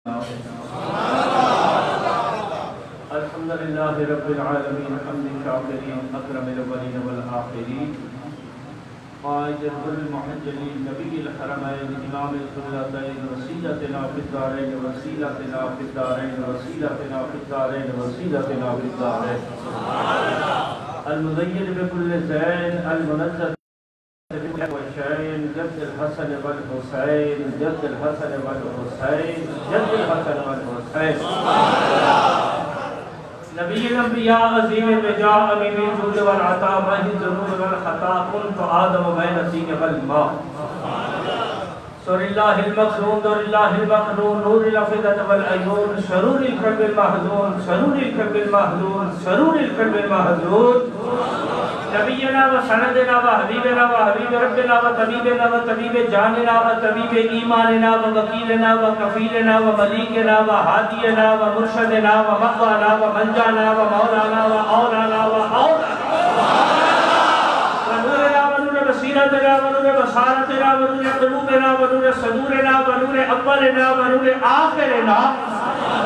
الحمدللہ رب العالمین حمد شاکرین اکرم الاولین والآخرین قائد المحجلین نبی الحرمین امام القبلتین وسیلتنا فی الدارین وسیلتنا فی الدارین وسیلتنا فی الدارین وسیلتنا فی الدارین المزین بکل زین المنزل والشين جد الحسن والحسين جد الحسن والحسين جد الحسن والحسين نبي الأنبياء عظيم الرجاء أمين الجود والعطاء ماهي الذنوب والخطاء كنت آدم بين الطين والماء سر الله المخزون دور الله المخنون نور الأفئدة والعيون شرور القلب المحزون شرور القلب المحزون شرور القلب المحزون نبینا و سندنا و حبیبنا و حبیب ربنا و طبیبنا و طبیب جاننا و طبیب ایماننا و وکیلنا و کفیلنا و ملیکنا و ہادینا و مرشدنا و مقوانا و منجانا و مولانا و اولانا و نورنا و نور بصیرتنا و نور بصارتنا و نور قلوبنا و نور صدورنا و نور اولنا و نور آخرنا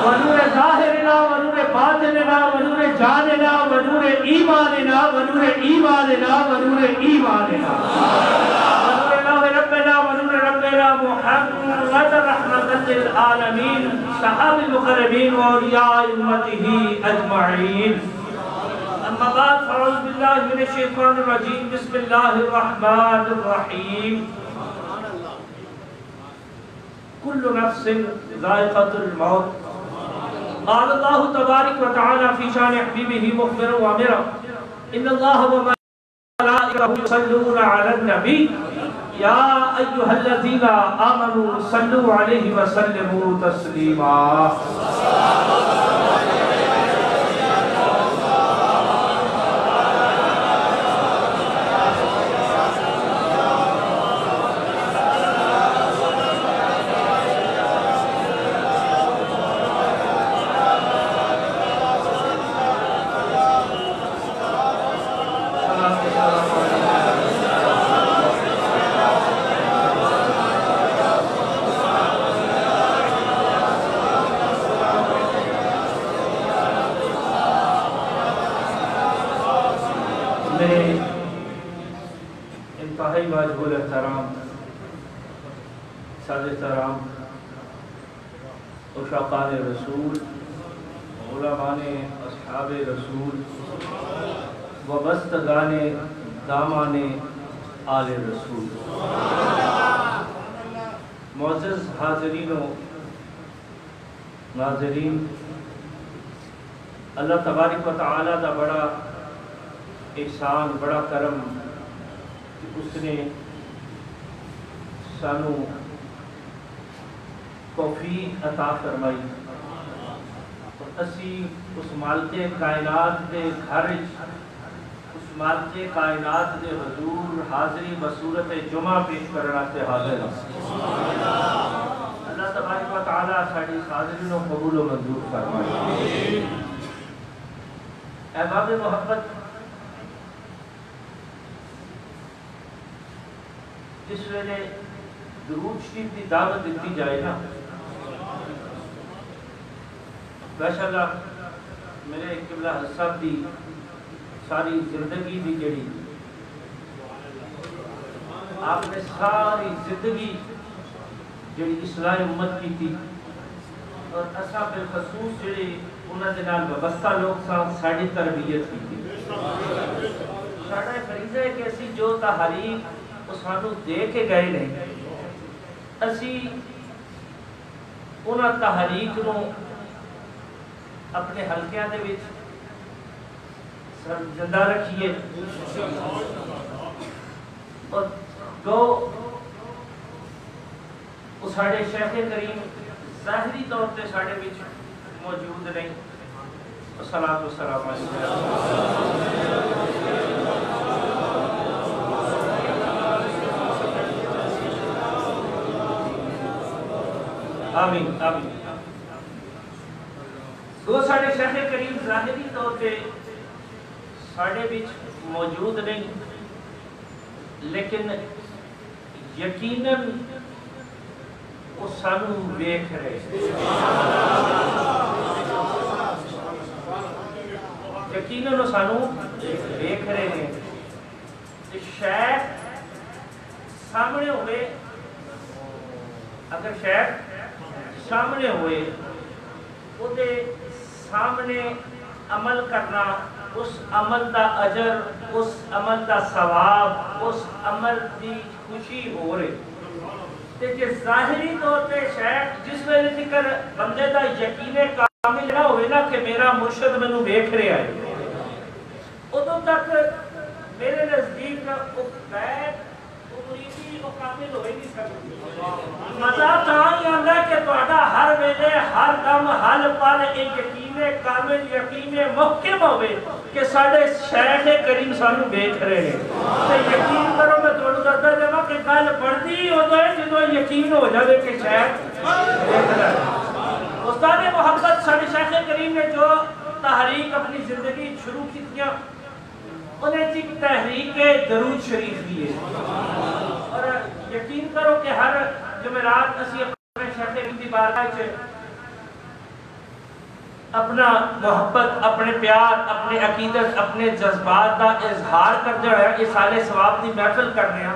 ونور ظاہرنا ونور باطننا ونور جاننا ونور ایماننا ونور ایماننا ونور ایماننا ونور اللہ ربنا ونور ربنا محمد رحمت للعالمین صحاب المقربین واولیاء امته اجمعین اما بعد فاعوذ باللہ من الشیطان الرجیم بسم اللہ الرحمن الرحیم کل نفس ذائقۃ الموت قال الله تبارك وتعالى في شان حبيبه مخبرا وامرا ان الله وملائكته يصلون على النبي يا ايها الذين امنوا صلوا عليه وسلموا تسليما واجب الاحترام ساز احترام عشاقان رسول علماء اصحاب رسول وبستگان دامان آل رسول معزز حاضرین و ناظرین اللہ تبارک و تعالی دا بڑا احسان بڑا کرم اس نے سانو توفیق عطا فرمائی اور اسی اس مالک کائنات دے گھر اس مالک کائنات دے حضور حاضری بصورت جمعہ پیش کرنا سے حاضر اللہ تبارک و تعالی ساری حاضرین و قبول و منظور فرمائے احباب محبت جس ویلے درود شریف کی دعوت دیتی جائے نا ماشاءاللہ میرے قبلہ صاحب دی ساری زندگی دی جڑی آپ نے ساری زندگی جڑی اصلاح امت کی تھی اور اساں بالخصوص جڑے انہاں دے نال وابستہ لوگ ساری تربیت کی تھی ساڈا فریضہ ہے کہ اسی جو تحریک سانو دے کے گئے نہیں اسی انہاں تحریک نو اپنے حلقیاں دے وچ زندہ رکھیے اور جو ساڑھے شیخ کریم ظاہری طور تے ساڑھے وچ موجود نہیں والصلاة والسلام علیکم آمین آمین دو ساڑھے شیخ کریم ظاہری طور پہ ساڑھے بیچ موجود نہیں لیکن یقیناً وہ سانو ویکھ رہے سانو دیکھ رہے ہیں. شیخ سامنے ہوئے, اگر شیخ سامنے ہوئے وہ دے سامنے عمل کرنا, اس عمل دا اجر, اس عمل دا ثواب, اس عمل دی خوشی ہو رہی. تے جے ظاہری طور پہ شیخ جس ویلے تکر بندے دا یقین کامل نہ ہوئے نا کہ میرا مرشد مینوں ویکھ رہا ہے, ادوں تک میرے نزدیک وہ بیت وہ مریدی وہ کامل ہو ہی نہیں سکتی. مزہ تاں ہی آندا ہے کہ تہاڈا ہر ویلے ہر دم ہر پل ایک یقین کامل, یقین محکم ہوئے کہ ساڈے شیخ کریم سانو ویکھ رہے ہیں. تے یقین کرو میں تانوں دسدا جاواں کہ گل بڑھدی اودوں ہے جدوں یقین ہو جاوے کہ شیخ ویکھ رہا ہے. استاد محبت ساڈے شیخ کریم نے جو تحریک اپنی زندگی شروع کیتیاں انہیں ایک تحریک درود شریف بھی ہے. اور یقین کرو کہ ہر جمعرات اسی اپنے شیخ کریم دی بارگاہ وچ اپنا محبت, اپنے پیار, اپنے عقیدت, اپنے جذبات کا اظہار کرتے ہوئے اس سال ثواب دی محفل کرنے ہیں.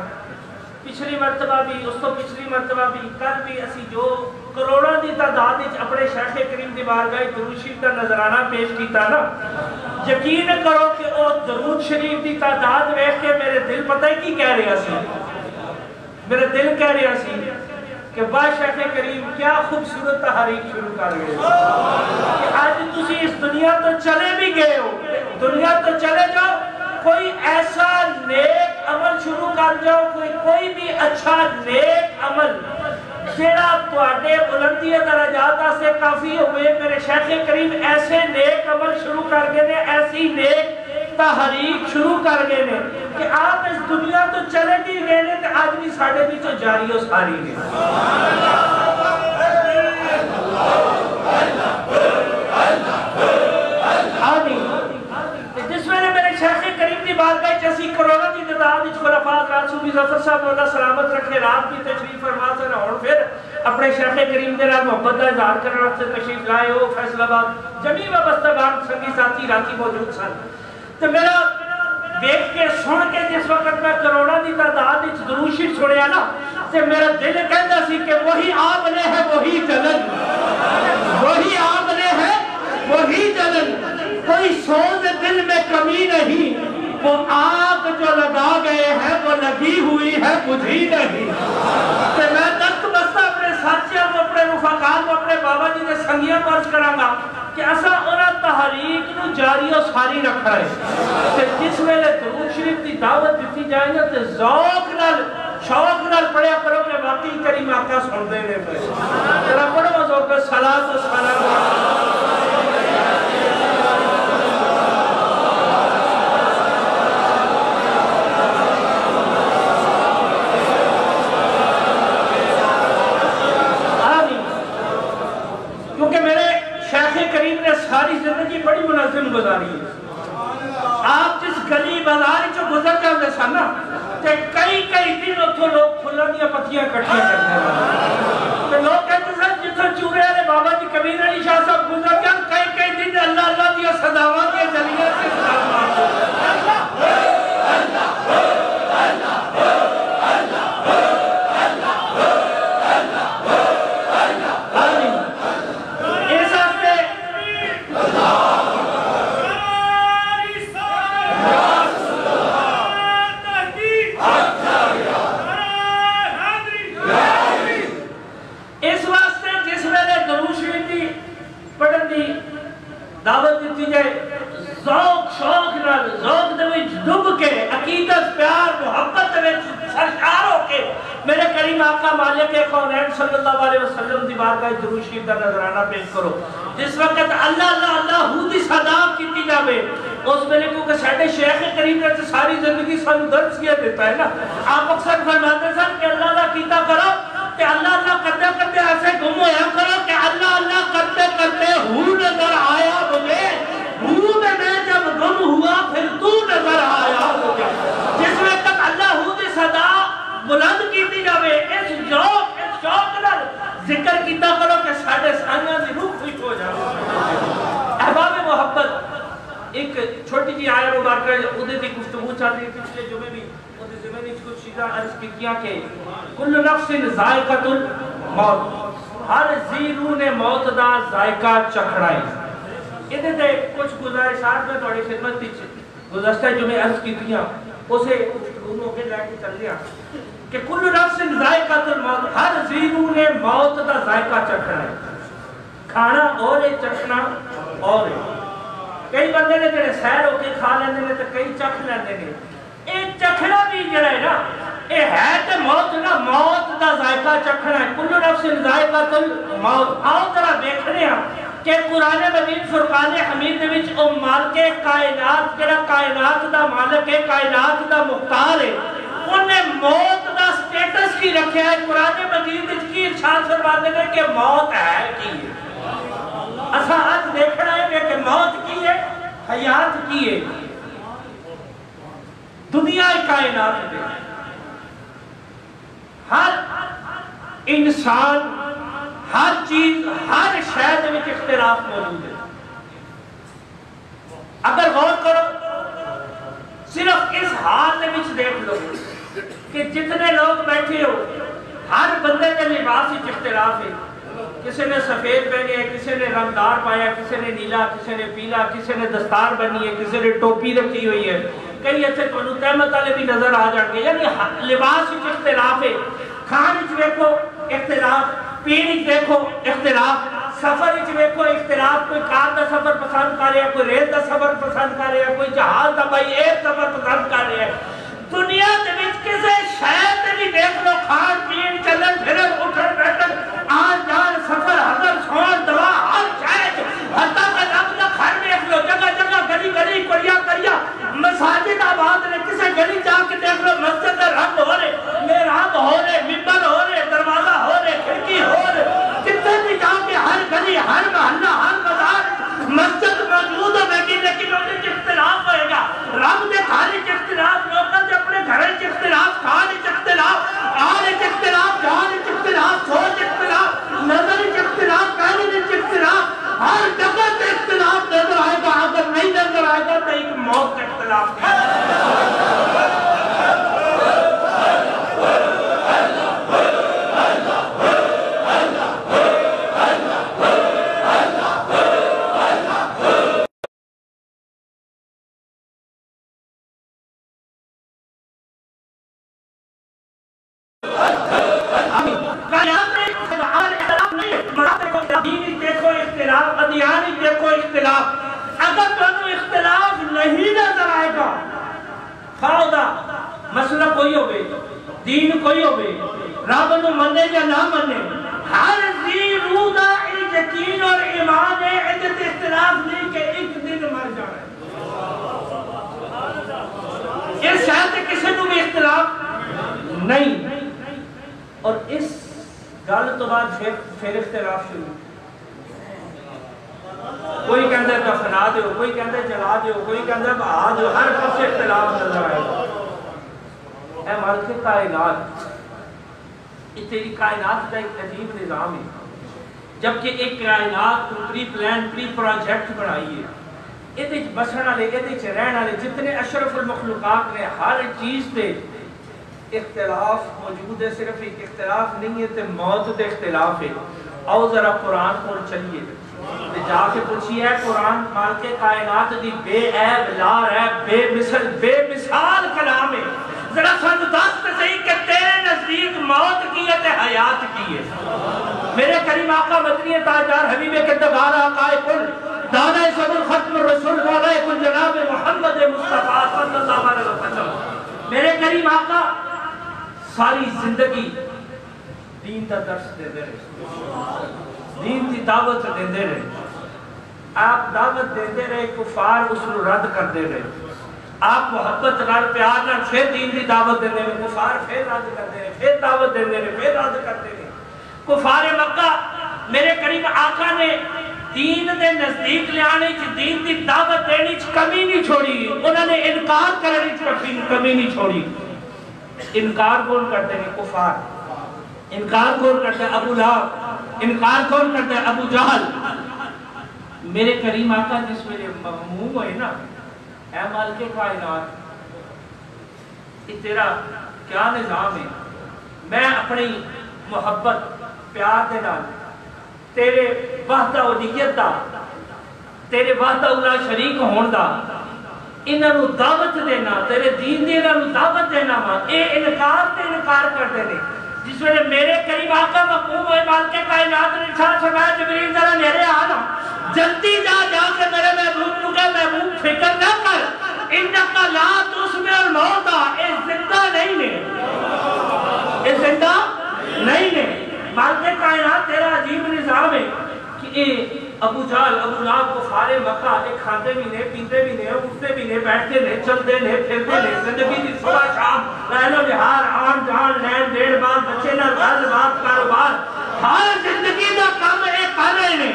پچھلی مرتبہ بھی, اس تو پچھلی مرتبہ بھی, کل بھی اسی جو کروڑوں دی تعداد وچ اپنے شیخ کریم دی بارگاہ درود شریف کا نذرانہ پیش کیتا نا, یقین کرو کہ وہ درود شریف دی تعداد ویکھ کے میرے دل پتہ ہے کی کہہ رہا سی, میرے دل کہہ رہا سی کہ واہ شیخ کریم کیا خوبصورت تحریک شروع کر گئے کہ آج تسی اس دنیا تو چلے بھی گئے ہو, دنیا تو چلے جاؤ, کوئی ایسا نیک عمل شروع کر جاؤ, کوئی بھی اچھا نیک عمل جیڑا تواڈے بلندی درجات سے کافی ہوئے. میرے شیخ کریم ایسے نیک عمل شروع کر گئے نے, ایسی نیک تحریک شروع کر گئے نے کہ آپ اس دنیا تو چلے بھی گئے نے تے آج بھی ساڈے بھی تو جاری و ساری نے. جس ویلے میرے شیخ کریم دی بارگاہ وچ اسی کروڑوں دی تعداد وچ خلفاء رات صوفی ظفر صاحب اللہ سلامت رکھے رات کی تشریف فرما سن, اور پھر اپنے شیخ کریم دے نال محبت کا اظہار کرنے واسطے تشریف لائے ہو فیصل آباد جمی وابستگان سنگی ساتھی راتی موجود سن. تو میرا دیکھ کے سن کے جس وقت میں کروڑوں دی تعداد وچ درود شریف سنیا نا تے میرا دل کہندا سی کہ وہی آپ نے ہے وہی جلن, وہی آپ نے ہے وہی جلن, کوئی سوز دل میں کمی نہیں, وہ آگ جو لگا گئے ہیں وہ لگی ہوئی ہے بجھی نہیں. کہ میں دست بستہ اپنے ساتھیاں کو, اپنے رفقاء کو, اپنے بابا جی نے سنگیاں پرچ کروں گا کہ ایسا انہاں تحریک نو جاری و ساری رکھا ہے. کہ جس ویلے درود شریف دی دعوت دیتی جائے گا تو ذوق نال شوق نال پڑھیا کرو کہ واقعی کریم آقا سن دے نے پہ. ذرا پڑھو ذوق پہ صلاۃ و سلام. ساری زندگی بڑی منظم گزاری ہے. آپ جس گلی بازار جو گزر جاتے سن نا تے کئی دن اتھوں لوگ پھلاں دیاں پتیاں کٹھیاں کرتے ہیں. تے لوگ کہتے سن جتھوں چورے والے بابا جی کبیر علی شاہ صاحب گزر جان کئی دن اللہ اللہ دیاں صداواں دیاں جلیاں سے دعوت دیتی جائے ذوق شوق نال, ذوق دے وچ ڈب کے, عقیدت پیار محبت دے وچ سرشار ہو کے میرے کریم آقا مالک کونین صلی اللہ علیہ وسلم دی بارگاہ درود شریف دا نذرانہ پیش کرو. جس وقت اللہ اللہ اللہ ہو دی صدا کیتی جاوے اس ویلے کیونکہ ساڈے شیخ کریم نے ساری زندگی سانو درس کیا دیتا ہے نا. آپ اکثر فرماتے سن کہ اللہ اللہ کیتا کرو کہ اللہ اللہ کرتے کرتے ایسے گم ہویا کرو کہ اللہ اللہ کرتے کرتے ہو نظر آیا مجھے, ہو میں جب گم ہوا پھر تو نظر آیا مجھے. جس میں تک اللہ ہو دی صدا بلند کیتی جاوے اس شوق نال ذکر کیتا کرو کہ ساڈے سانیاں دی روح خوش ہو جاوے. احباب محبت, ایک چھوٹی جی مارکر ادھے دی گفتگو چل رہی پچھلے جمعے بھی ادھے زمین وچ کچھ چیزاں عرض کیتیاں کہ کل نفس ذائقۃ الموت، ہر ذی روح نے موت دا ذائقہ چکھنا ہے۔ ادھے تے کچھ گزارشات میں تھوڑی خدمت وچ گزشتہ جمعے عرض کیتیاں اسے گفتگو کے لے کے چل رہا کہ کل نفس ذائقۃ الموت، ہر ذی روح نے موت دا ذائقہ چکھنا ہے۔ کھانا اور ہے، چکھنا اور ہے۔ کئی بندے نے جڑے سیر ہو کے کھا لیندے نے تے کئی چکھ لیندے نے۔ اے چکھنا بھی جڑا ہے نا اے ہے تے موت نا، موت دا ذائقہ چکھنا ہے۔ کل نفس ذائقۃ الموت۔ آؤ ذرا دیکھنے ہاں کہ قرآن مجید فرقان حمید دے وچ او مالک کائنات جڑا کائنات دا مالک ہے، کائنات دا مختار ہے، انہیں موت دا سٹیٹس کی رکھا ہے۔ قرآن مجید وچ کی ارشاد فرماتے ہیں کہ موت ہے کی ہے۔ اسا آج دیکھنا ہے کہ موت کی ہے، حیات کی ہے۔ دنیا کائنات میں ہر انسان، ہر چیز، ہر شے میں اختلاف موجود ہے۔ اگر غور کرو صرف اس حال میں دیکھ لو کہ جتنے لوگ بیٹھے ہو ہر بندے کے لباس میں اختلاف ہے۔ کسی نے سفید پہنے ہے، کسی نے رنگدار پایا، کسی نے نیلا، کسی نے پیلا، کسی نے دستار بنی ہے، کسی نے ٹوپی رکھی ہوئی ہے۔ کئی ایسے تو تہمت والے بھی نظر آ جائیں گے۔ یعنی لباس میں اختلاف ہے، کھان وچ دیکھو اختلاف، پین وچ دیکھو اختلاف، سفر وچ دیکھو اختلاف۔ کوئی کار دا سفر پسند کر رہا ہے، کوئی ریل دا سفر پسند کر رہا ہے، کوئی جہاز دا بائی ایئر سفر پسند کر رہا ہے۔ دنیا دے وچ کسے شے تے بھی دیکھ لو، کھان پین، چلن پھرن، اٹھن بیٹھن، آن جان، سفر، حضر، سون، دوا، ہر شے، حتیٰ کہ رب دا گھر دیکھ لو، جگہ جگہ، گلی گلی، کریا کریا، مساجد آباد نے، کسے گلی جا کے دیکھ لو، مسجد دا رنگ ہو رہے، محراب ہو رہے، منبر ہو رہے، دروازہ ہو رہے، کھڑکی ہو رہے، کتنے بھی جا کے ہر گلی، ہر محلہ، ہر بازار مسجد موجود ہے، لیکن انہیں اختلاف ہوئے گا۔ رب دے گھر وچ اختلاف، لوگوں دے اپنے گھر وچ اختلاف، کھان وچ اختلاف، آن وچ اختلاف، جان وچ اختلاف، سوچ اختلاف، نظر وچ اختلاف، کہنے وچ اختلاف، ہر جگہ تے اختلاف نظر آئے گا۔ اگر نہیں نظر آئے گا تو ایک موت کا اختلاف ہے۔ اگر تمہیں اختلاف نہیں نظر آئے گا، خواہ دا مسئلہ کوئی ہوئے، دین کوئی ہوئے، رب نو منے یا نہ منے، ہر ذی روح دا یقین اور ایمان ہے، عدت اختلاف نہیں کہ ایک دن مر جانا ہے۔ اس شاید کسی نو بھی اختلاف نہیں، اور اس گل تو بعد پھر اختلاف شروع۔ کوئی کہندہ ہے دفنا دیو، کوئی کہندہ ہے جلا دیو، کوئی کہندہ ہے بہا دیو، ہر پاس سے اختلاف نظر آئے گا۔ اے مالک کائنات، یہ تیری کائنات کا ایک عجیب نظام ہے، جبکہ ایک کائنات کو پری پلان، پری پروجیکٹ بنائی ہے۔ یہ دیکھ بسن والے، یہ دیکھ رہن والے، جتنے اشرف المخلوقات نے ہر چیز تے اختلاف موجود ہے۔ صرف ایک اختلاف نہیں ہے تے موت تے اختلاف ہے۔ آؤ ذرا قرآن کو چلیے جا کے پوچھیے، قرآن مالک کائنات دی بے عیب لا عیب بے مثال کلام ہے۔ ذرا سن دس صحیح کہ تیرے نزدیک موت کی ہے تے حیات کی ہے۔ میرے کریم آقا مدنی تاجدار حبیب کردگار آقا کل دانا صدر ختم الرسول والا کل جناب محمد مصطفیٰ صلی اللہ علیہ وسلم، میرے کریم آقا ساری زندگی دین دا درس دے رہے، دین دی دعوت دے رہے۔ آپ دعوت دے رہے، کفار اس کو رد کر دے رہے۔ آپ محبت نال پیار نال پھر دین دی دعوت دے رہے، کفار پھر رد کر دے رہے، پھر دعوت دے رہے، پھر رد کر دے رہے۔ کفار مکہ میرے کریم آقا نے دین دے نزدیک لیانے چ دین دی دعوت دینی چ کمی نہیں چھوڑی، انہوں نے انکار کرنے چ کمی نہیں چھوڑی۔ انکار کون کرتے ہیں؟ کفار۔ انکار کون کرتے ہیں؟ ابو لہب۔ انکار کون کرتے ہیں؟ ابو جہل۔ میرے کریم آقا جس میرے مغموم ہوئے نا، اے مالک کائنات یہ تیرا کیا نظام ہے؟ میں اپنی محبت پیار دے نال تیرے وحدہ الیت دا تیرے وحدہ لا شریک ہون دا انہاں نو دعوت دینا تیرے دین دی انہاں نو دعوت دینا وا اے انکار تے انکار کرتے نے جس ویلے میرے قریب آقا مقبول ہوئے مالک کائنات نے ارشاد فرمایا جبریل ذرا میرے آنا جلدی جا کے میرے محبوب کو کہ محبوب فکر نہ کر انکا لا تسمع الموت اے زندہ نہیں نے اے زندہ نہیں نے مالک کائنات تیرا عجیب نظام ہے کہ اے ابو جہل ابو لہب کفار مکہ ایک کھاتے بھی نے پیتے بھی نے اٹھتے بھی نے بیٹھتے نے چلتے نے پھرتے نے زندگی دی صبح شام لہل و لہار آن جان لین دین بات بچے نہ گھر بات کاروبار ہر زندگی دا کام اے کر رہے نے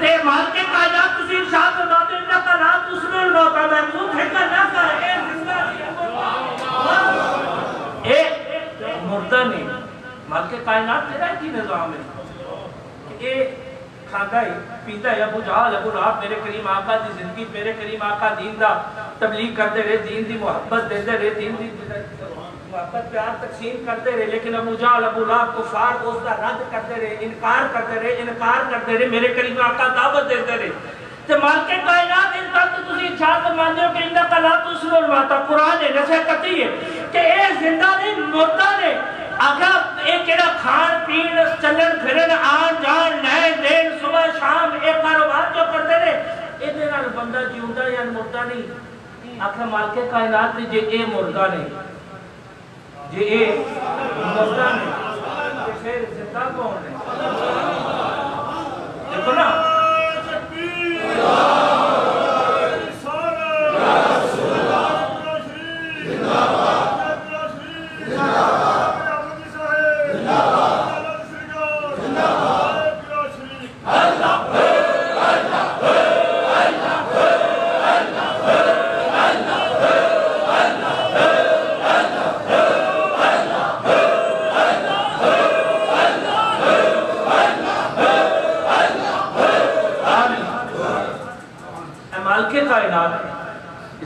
تے مالک کائنات تسی ارشاد فرماتے ہیں انکا لا تسمع الموت محبوب فکر نہ کر اے زندہ اے مردہ نے مالک کائنات تیرا کی نظام ہے اے کھاندہ ہے پیتا ہے ابو جہل ابو لہب میرے کریم آقا دی زندگی میرے کریم آقا دین دا تبلیغ کرتے رہے دین دی محبت دیتے رہے دین دی محبت پیار تقسیم کرتے رہے لیکن ابو جہل ابو لہب کفار اس دا رد کرتے رہے انکار کرتے رہے میرے کریم آقا دعوت دیتے رہے تو مالک کائنات ان تک تسی ارشاد فرماتے ہو کہ انکا لا تسمع الموت قرآن ہے نصیحت کرتی ہے کہ اے زندہ نہیں مردہ نے آگا ایک کیڑا کھان پین چلن پھرن آن جان نئے دین صبح شام ایک کاروبار جو کرتے رہے اے دینا بندہ جیوندہ یا مردہ نہیں آخر مالک کائنات نے جے اے مردہ نہیں جے اے مردہ نہیں کہ پھر زندہ کون ہے دیکھو نا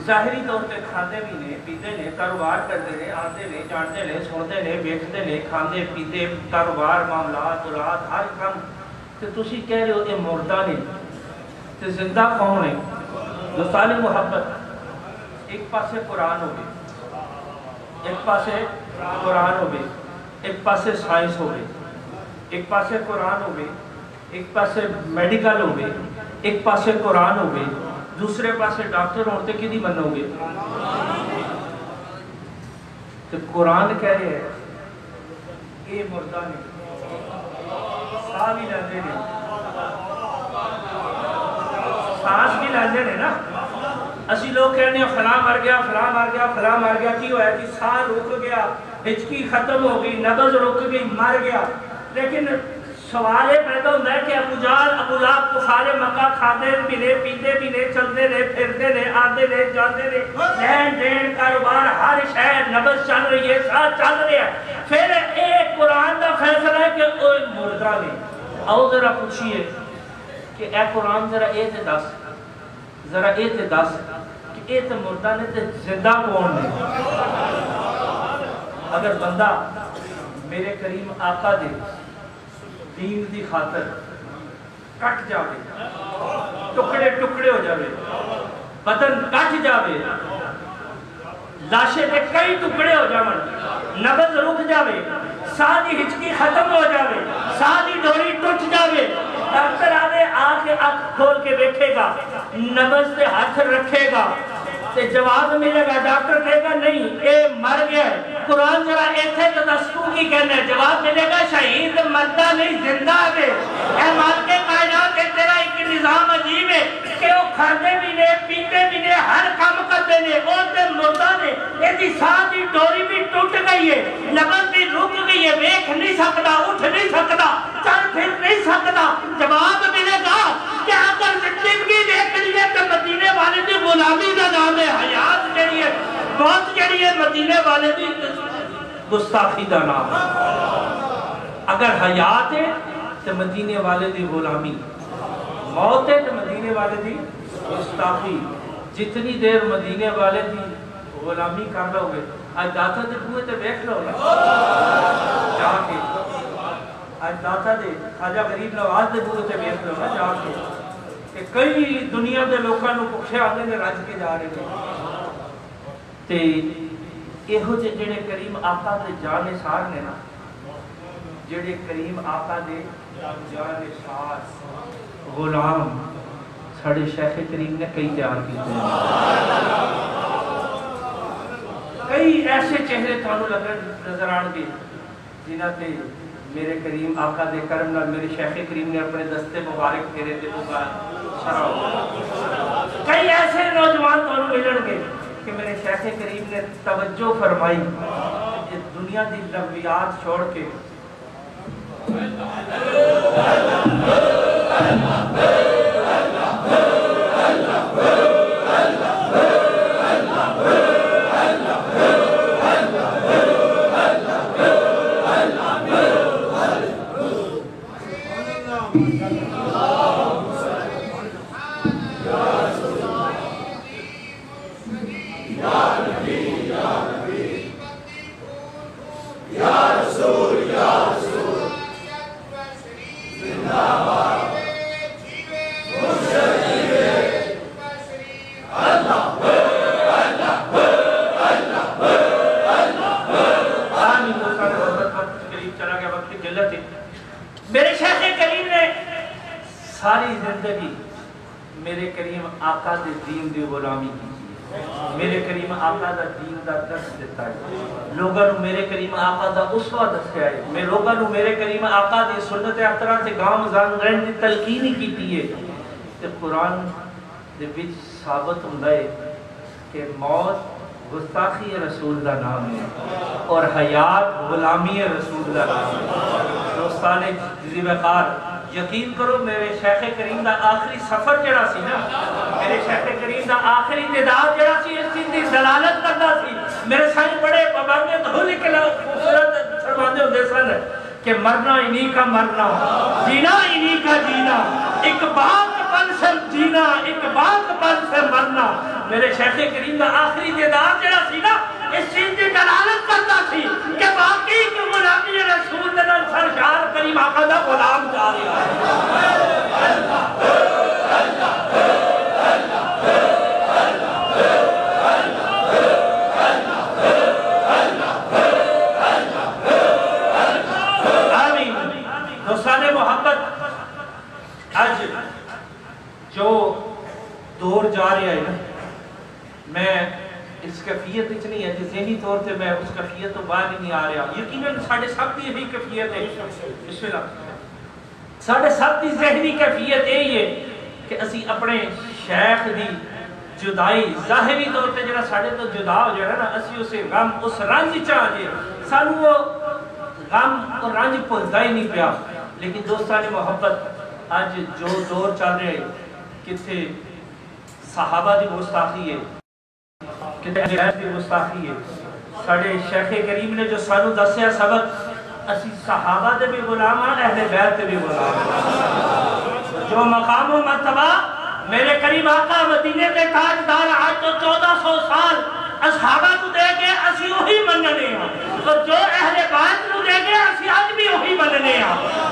ظاہری طور پہ کھاندے بھی نے پیتے نے کاروبار کرتے نے آتے نے جانتے نے سنتے نے بیٹھتے نے کھاندے پیتے کاروبار معاملات رات ہر کام تو تسی کہہ رہے ہو یہ مردہ نے تو زندہ کون ہے دوستان محبت ایک پاسے قرآن ہو گئے ایک پاسے قرآن ہو گئے ایک پاسے سائنس ہو گئے ایک پاسے قرآن ہو گئے ایک پاسے میڈیکل ہو گئے ایک پاسے قرآن ہو گئے دوسرے پاسے ڈاکٹر ہوتے کی نہیں منو گے تو قرآن کہہ رہے ہیں اے مردہ نے ساہ بھی لیندے نے سانس بھی لیندے نے نا اسی لوگ کہنے ہیں فلاں مر گیا فلاں مر گیا فلاں مر گیا کی ہوا ہے کہ ساہ رک گیا ہچکی ختم ہو گئی نبض رک گئی مر گیا لیکن سوال ہے پیدا ہوتا ہے کہ ابو جہل ابو لہب کفار مکہ کھاتے بھی نے پیتے بھی نے چلتے رہے پھرتے رہے آتے رہے جاتے رہے لین دین کاروبار ہر شہر نبض چل رہی ہے ساتھ چل رہے ہیں پھر ایک قرآن کا فیصلہ ہے کہ اوہ مردہ نے آؤ ذرا پوچھئے کہ اے قرآن ذرا اے تے دس کہ اے تے مردہ نے تے زندہ کون نے اگر بندہ میرے کریم آقا دے دین دی خاطر کٹ جاوے ٹکڑے ٹکڑے ہو جاوے بدن کٹ جاوے لاشے دے کئی ٹکڑے ہو جاوے نبض رک جاوے ساہ دی ہچکی ختم ہو جاوے ساہ دی ڈوری ٹوٹ جاوے ڈاکٹر آوے آنکھ کھول کے بیٹھے گا نبض سے ہاتھ رکھے گا تے جواب ملے گا ڈاکٹر کہے گا نہیں اے مر گیا ہے قرآن ذرا ایتھے تو دستو کی کہنا ہے جواب ملے گا شہید مردہ نہیں زندہ ہے اے مالک کائنات ہے تیرا ایک نظام عجیب ہے کہ وہ کھاندے بھی نے پیتے بھی نے ہر کام کرتے نے وہ تے مردہ نے ایسی ساتھ ہی ڈوری بھی ٹوٹ گئی ہے نبض بھی رک گئی ہے ویکھ نہیں سکتا اٹھ نہیں سکتا چل پھر نہیں سکتا جواب ملے گا کہ اگر زندگی دیکھ لیے تو مدینے والے دی غلامی کا نام ہے حیات جڑی ہے موت جڑی ہے مدینے والے دی گستاخی کا نام ہے اگر حیات ہے تو مدینے والے دی غلامی موت ہے تو مدینے والے دی گستاخی جتنی دیر مدینے والے کی غلامی کر لو گے آج داتا دے بوئے تے بیٹھ لو نا جا کے آج داتا دے خواجہ غریب نواز دے بوئے تے بیٹھ لو نا جا کے کہ کئی دنیا دے لوکاں نو پکھے آنے نے رج کے جا رہے ہیں تے ایہو جڑے کریم آقا دے جان نثار نے نا جڑے کریم آقا دے جان نثار غلام ساڑھے شیخ کریم نے کئی تیار کیتے ہیں کئی ایسے چہرے تھانوں نظر آن گے جنہاں تے میرے کریم آقا دے کرم نال میرے شیخ کریم نے اپنے دستے مبارک پھیرے تے شرع کئی ایسے نوجوان تھانوں ملن گے کہ میرے شیخ کریم نے توجہ فرمائی کہ دنیا دی لغویات چھوڑ کے میرے شیخ کریم نے ساری زندگی میرے کریم آقا دے دین دی غلامی کی میرے کریم آقا دا دین دا درس دیتا ہے لوگاں نو میرے کریم آقا دا اسوہ دسیا ہے میں لوگاں نو میرے کریم آقا دی سنت اخترا تے گام زان دی تلقین کیتی ہے تے قرآن دے وچ ثابت ہوندا ہے کہ موت گستاخی رسول دا نام ہے اور حیات غلامی رسول دا نام ہے دوستان جزیب وقار یقین کرو میرے شیخ کریم دا آخری سفر جڑا سی نا میرے شیخ کریم دا آخری نداء جڑا سی اس چیز دی دلالت کرتا سی میرے سائیں بڑے پابندے دھولی کے خوبصورت فرماندے ہوندے سن کہ مرنا انہی کا مرنا جینا انہی کا جینا ایک باغ پن سے جینا ایک باغ پن سے مرنا میرے شیخ کریم دا آخری نداء جڑا سی نا اس چیز دی دلالت کرتا سی کہ باقی کی غلامی رسول دنال سرشار کریم آقا دا غلام جا رہا ہے آمین دوستان محبت آج جو دور جا رہا ہے نا میں اس کیفیت اتنی ہے کہ ذہنی طور سے میں اس کیفیت تو باہر ہی نہیں آ رہا یقیناً ساڑھے سب کی یہی کیفیت ہے بسم اللہ ساڑھے سب کی ذہنی کیفیت یہی ہے کہ اسی اپنے شیخ دی جدائی ظاہری طور پہ جڑا ساڑھے تو جدا ہو جائے نا اسی اسے غم اس رنج چاہ جائے سانو وہ غم اور رنج پہنچا ہی نہیں پیا لیکن دوستان محبت آج جو دور چل رہے کتھے صحابہ دی گستاخی ہے کتنے غیرت کی گستاخی ہے ساڑھے شیخ کریم نے جو سانو دسیا سبق اسی صحابہ دے بھی غلام ہیں اہل بیت دے بھی غلام ہیں جو مقام و مرتبہ میرے کریم آقا مدینے کے تاجدار آج تو 1400 سال اصحابہ کو دے گے اسی وہی مننے ہیں اور جو اہل بیت کو دے گے اسی آج بھی وہی مننے ہیں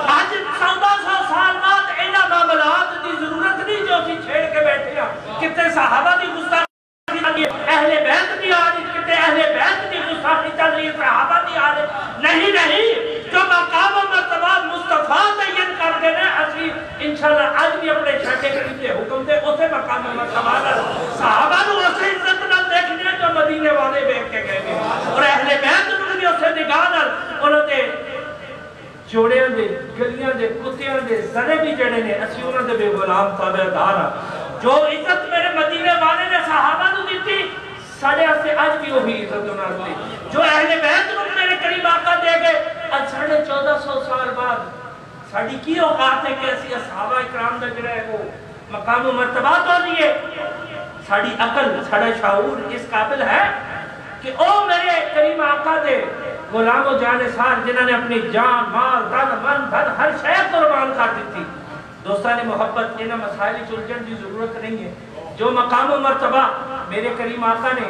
آج 1400 سال بعد اینا معاملات دی ضرورت نہیں جو اسی چھیڑ کے بیٹھے ہیں کتنے صحابہ دی گستاخی اہل بیت بھی آج کتے اہل بیت بھی گستاخی چل رہی ہے صحابہ بھی آج نہیں جو مقام و مرتبہ مصطفیٰ تعین کر دینے اسی انشاءاللہ آج بھی اپنے شیخ کریم کے حکم دے اسے مقام و مرتبہ صحابہ نو اسے عزت نہ دیکھنے جو مدینے والے بیٹھ کے گئے اور اہل بیت نو بھی اسے نگاہ نال انہوں نے جوڑیاں دے گلیاں دے کتیاں دے زنے بھی جڑے نے اسی انہوں نے بے غلام تابعدار جو عزت میرے مدینے والے نے صحابہ نو دیتی ساڑھے سے آج بھی وہی عزت انہوں نے جو اہل بیت نو میرے قریب آقا دے گئے آج 1450 سال بعد ساڑھی کی اوقات ہے کہ اسی اصحابہ اکرام دا جڑا ہے وہ مقام و مرتبہ تو دیئے ساڑھی عقل ساڑھا شعور اس قابل ہے کہ او میرے کریم آقا دے غلام و جانثار جنہوں نے اپنی جان مال تن من دھن ہر شے قربان کر دیتی دوستان محبت انہاں مسائل چلجن کی ضرورت نہیں ہے جو مقام و مرتبہ میرے کریم آقا نے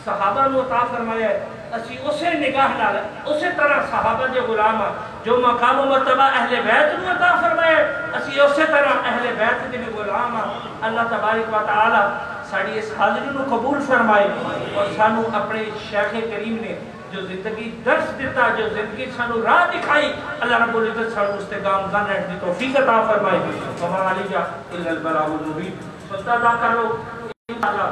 صحابہ نو عطا فرمایا ہے اسی اسے نگاہ نال اسی طرح صحابہ دے غلام جو مقام و مرتبہ اہل بیت نو عطا فرمایا ہے اسی اسی طرح اہل بیت دے غلام اللہ تبارک و تعالی ساری اس حاضری نو قبول فرمائے اور سانو اپنے شیخ کریم نے جو زندگی درس دیتا جو زندگی سانو راہ دکھائی اللہ رب العزت سانو استقام گان رہنے دی توفیق عطا فرمائے وما علیہ الا البلاغ المبین سجدہ ادا کرو انشاءاللہ